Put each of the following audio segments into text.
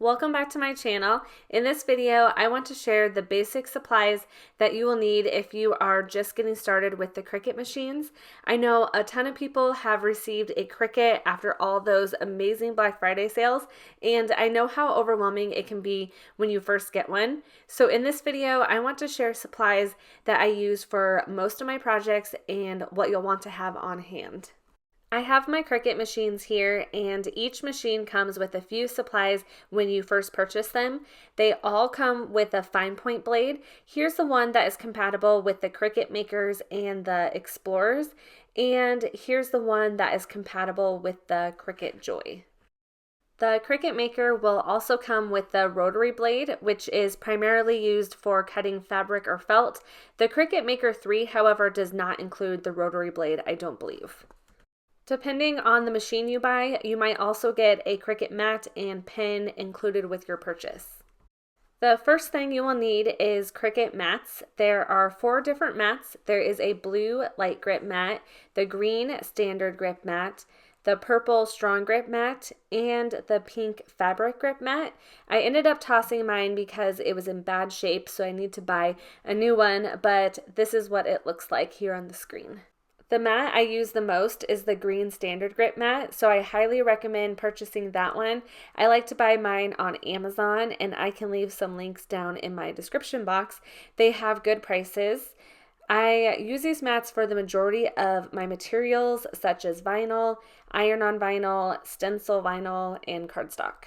Welcome back to my channel. In this video, I want to share the basic supplies that you will need if you are just getting started with the Cricut machines. I know a ton of people have received a Cricut after all those amazing Black Friday sales, and I know how overwhelming it can be when you first get one. So in this video, I want to share supplies that I use for most of my projects and what you'll want to have on hand. I have my Cricut machines here, and each machine comes with a few supplies when you first purchase them. They all come with a fine point blade. Here's the one that is compatible with the Cricut Makers and the Explorers, and here's the one that is compatible with the Cricut Joy. The Cricut Maker will also come with the rotary blade, which is primarily used for cutting fabric or felt. The Cricut Maker 3, however, does not include the rotary blade, I don't believe. Depending on the machine you buy, you might also get a Cricut mat and pen included with your purchase. The first thing you will need is Cricut mats. There are 4 different mats. There is a blue light grip mat, the green standard grip mat, the purple strong grip mat, and the pink fabric grip mat. I ended up tossing mine because it was in bad shape, so I need to buy a new one, but this is what it looks like here on the screen. The mat I use the most is the green standard grip mat, so I highly recommend purchasing that one. I like to buy mine on Amazon, and I can leave some links down in my description box. They have good prices. I use these mats for the majority of my materials, such as vinyl, iron-on vinyl, stencil vinyl, and cardstock.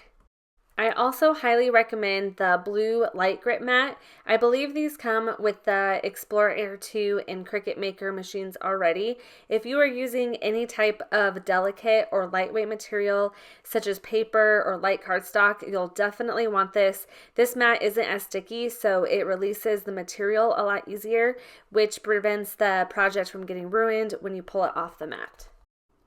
I also highly recommend the blue light grip mat. I believe these come with the Explorer Air 2 and Cricut Maker machines already. If you are using any type of delicate or lightweight material, such as paper or light cardstock, you'll definitely want this. This mat isn't as sticky, so it releases the material a lot easier, which prevents the project from getting ruined when you pull it off the mat.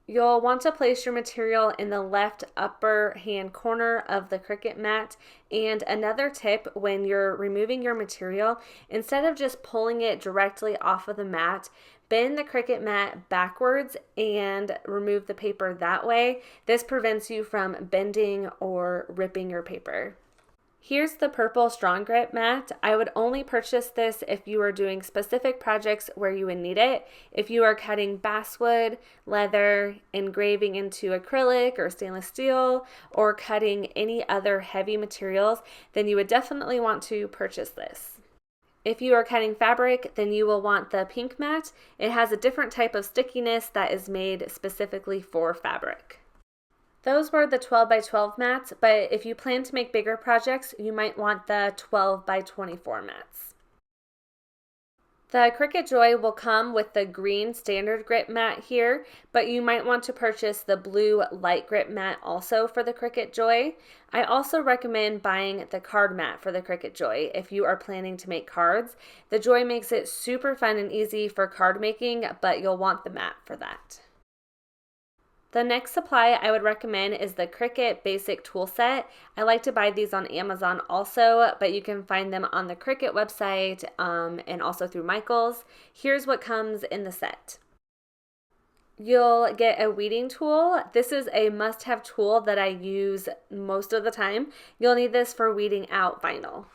You'll want to place your material in the left upper hand corner of the Cricut mat. And another tip when you're removing your material, instead of just pulling it directly off of the mat, bend the Cricut mat backwards and remove the paper that way. This prevents you from bending or ripping your paper. Here's the purple strong grip mat. I would only purchase this if you are doing specific projects where you would need it. If you are cutting basswood, leather, engraving into acrylic or stainless steel, or cutting any other heavy materials, then you would definitely want to purchase this. If you are cutting fabric, then you will want the pink mat. It has a different type of stickiness that is made specifically for fabric. Those were the 12 by 12 mats, but if you plan to make bigger projects, you might want the 12 by 24 mats. The Cricut Joy will come with the green standard grip mat here, but you might want to purchase the blue light grip mat also for the Cricut Joy. I also recommend buying the card mat for the Cricut Joy if you are planning to make cards. The Joy makes it super fun and easy for card making, but you'll want the mat for that. The next supply I would recommend is the Cricut Basic Tool Set. I like to buy these on Amazon also, but you can find them on the Cricut website and also through Michaels. Here's what comes in the set. You'll get a weeding tool. This is a must-have tool that I use most of the time. You'll need this for weeding out vinyl.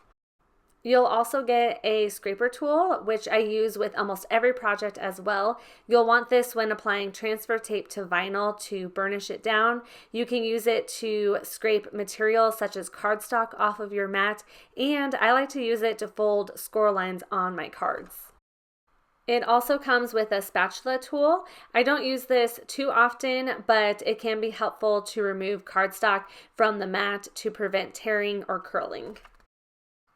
You'll also get a scraper tool, which I use with almost every project as well. You'll want this when applying transfer tape to vinyl to burnish it down. You can use it to scrape material such as cardstock off of your mat, and I like to use it to fold score lines on my cards. It also comes with a spatula tool. I don't use this too often, but it can be helpful to remove cardstock from the mat to prevent tearing or curling.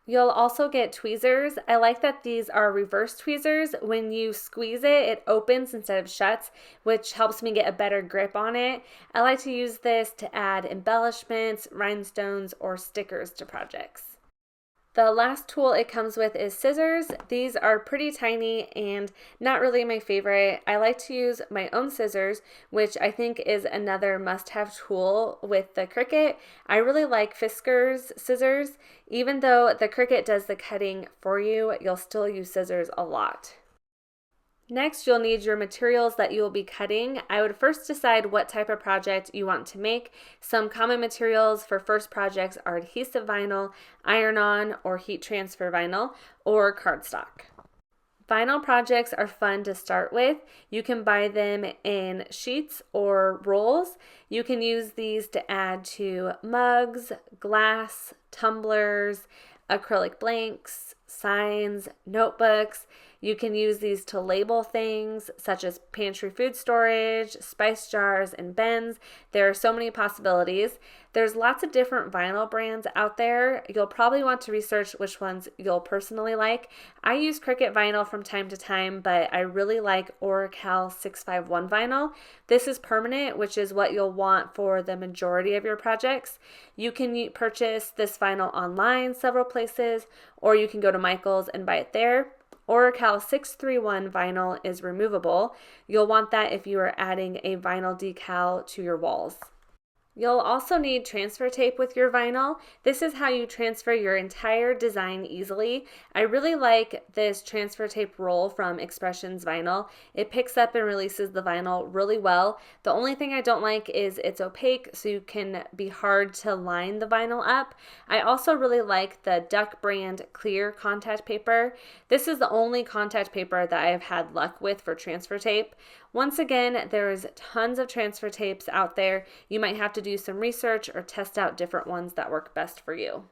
You'll also get tweezers. I like that these are reverse tweezers. When you squeeze it, it opens instead of shuts, which helps me get a better grip on it. I like to use this to add embellishments, rhinestones, or stickers to projects. The last tool it comes with is scissors. These are pretty tiny and not really my favorite. I like to use my own scissors, which I think is another must-have tool with the Cricut. I really like Fisker's scissors. Even though the Cricut does the cutting for you, you'll still use scissors a lot. Next, you'll need your materials that you will be cutting. I would first decide what type of project you want to make. Some common materials for first projects are adhesive vinyl, iron-on or heat transfer vinyl, or cardstock. Vinyl projects are fun to start with. You can buy them in sheets or rolls. You can use these to add to mugs, glass, tumblers, acrylic blanks, signs, notebooks. You can use these to label things such as pantry food storage, spice jars, and bins. There are so many possibilities. There's lots of different vinyl brands out there. You'll probably want to research which ones you'll personally like. I use Cricut vinyl from time to time, but I really like Oracal 651 vinyl. This is permanent, which is what you'll want for the majority of your projects. You can purchase this vinyl online several places, or you can go to Michael's and buy it there. Oracal 631 vinyl is removable. You'll want that if you are adding a vinyl decal to your walls. You'll also need transfer tape with your vinyl. This is how you transfer your entire design easily. I really like this transfer tape roll from Expressions Vinyl. It picks up and releases the vinyl really well. The only thing I don't like is it's opaque, so you can be hard to line the vinyl up. I also really like the Duck brand clear contact paper. This is the only contact paper that I've had luck with for transfer tape. Once again, there's tons of transfer tapes out there. You might have to do some research or test out different ones that work best for you.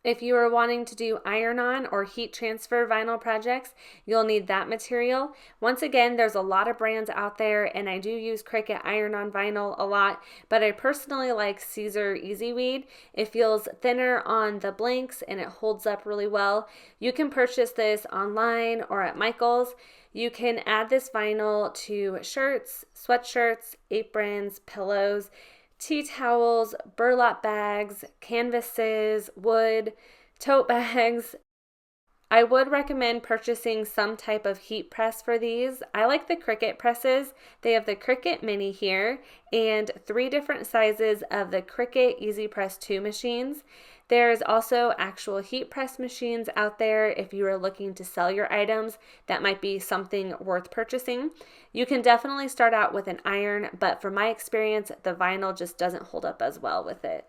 If you are wanting to do iron-on or heat transfer vinyl projects, you'll need that material. Once again, there's a lot of brands out there, and I do use Cricut iron-on vinyl a lot, but I personally like Caesar Easy Weed. It feels thinner on the blanks and it holds up really well. You can purchase this online or at Michael's. You can add this vinyl to shirts, sweatshirts, aprons, pillows, tea towels, burlap bags, canvases, wood, tote bags. I would recommend purchasing some type of heat press for these. I like the Cricut presses. They have the Cricut Mini here and 3 different sizes of the Cricut Easy Press 2 machines. There's also actual heat press machines out there if you are looking to sell your items. That might be something worth purchasing. You can definitely start out with an iron, but from my experience, the vinyl just doesn't hold up as well with it.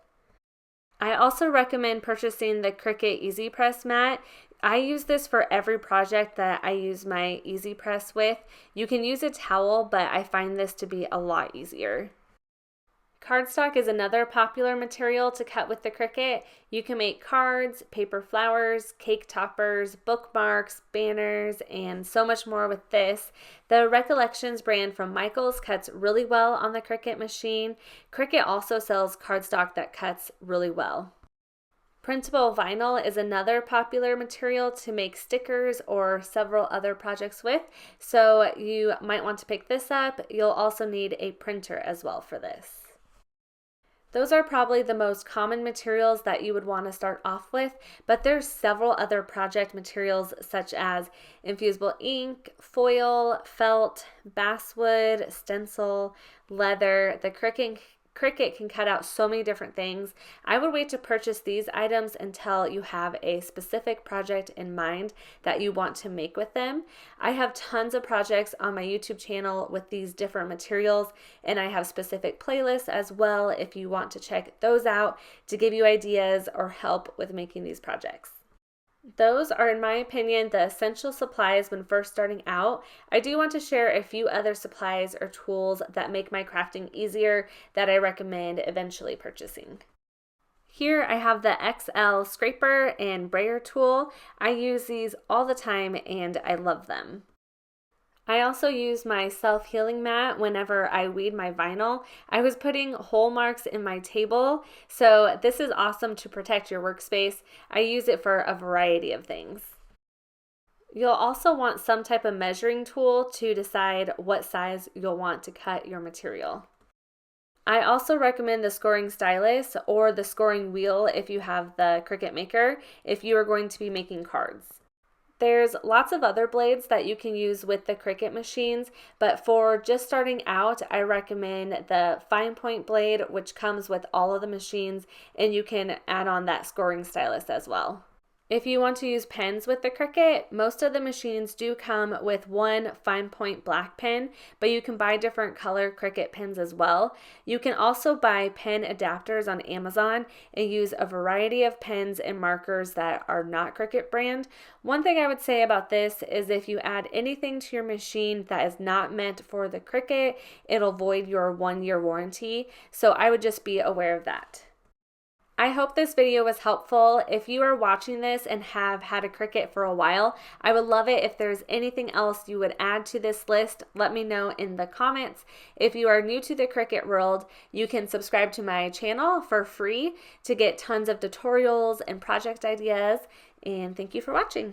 I also recommend purchasing the Cricut Easy Press mat. I use this for every project that I use my Easy Press with. You can use a towel, but I find this to be a lot easier. Cardstock is another popular material to cut with the Cricut. You can make cards, paper flowers, cake toppers, bookmarks, banners, and so much more with this. The Recollections brand from Michael's cuts really well on the Cricut machine. Cricut also sells cardstock that cuts really well. Printable vinyl is another popular material to make stickers or several other projects with, so you might want to pick this up. You'll also need a printer as well for this. Those are probably the most common materials that you would want to start off with, but there's several other project materials such as infusible ink, foil, felt, basswood, stencil, leather. The Cricut can cut out so many different things. I would wait to purchase these items until you have a specific project in mind that you want to make with them. I have tons of projects on my YouTube channel with these different materials, and I have specific playlists as well if you want to check those out to give you ideas or help with making these projects. Those are, in my opinion, the essential supplies when first starting out. I do want to share a few other supplies or tools that make my crafting easier that I recommend eventually purchasing. Here I have the XL scraper and brayer tool. I use these all the time and I love them. I also use my self-healing mat whenever I weed my vinyl. I was putting hole marks in my table, so this is awesome to protect your workspace. I use it for a variety of things. You'll also want some type of measuring tool to decide what size you'll want to cut your material. I also recommend the scoring stylus or the scoring wheel if you have the Cricut Maker if you are going to be making cards. There's lots of other blades that you can use with the Cricut machines, but for just starting out, I recommend the fine point blade, which comes with all of the machines, and you can add on that scoring stylus as well. If you want to use pens with the Cricut, most of the machines do come with one fine point black pen, but you can buy different color Cricut pens as well. You can also buy pen adapters on Amazon and use a variety of pens and markers that are not Cricut brand. One thing I would say about this is if you add anything to your machine that is not meant for the Cricut, it'll void your 1-year warranty. So I would just be aware of that. I hope this video was helpful. If you are watching this and have had a Cricut for a while, I would love it if there's anything else you would add to this list. Let me know in the comments. If you are new to the Cricut world, you can subscribe to my channel for free to get tons of tutorials and project ideas. And thank you for watching.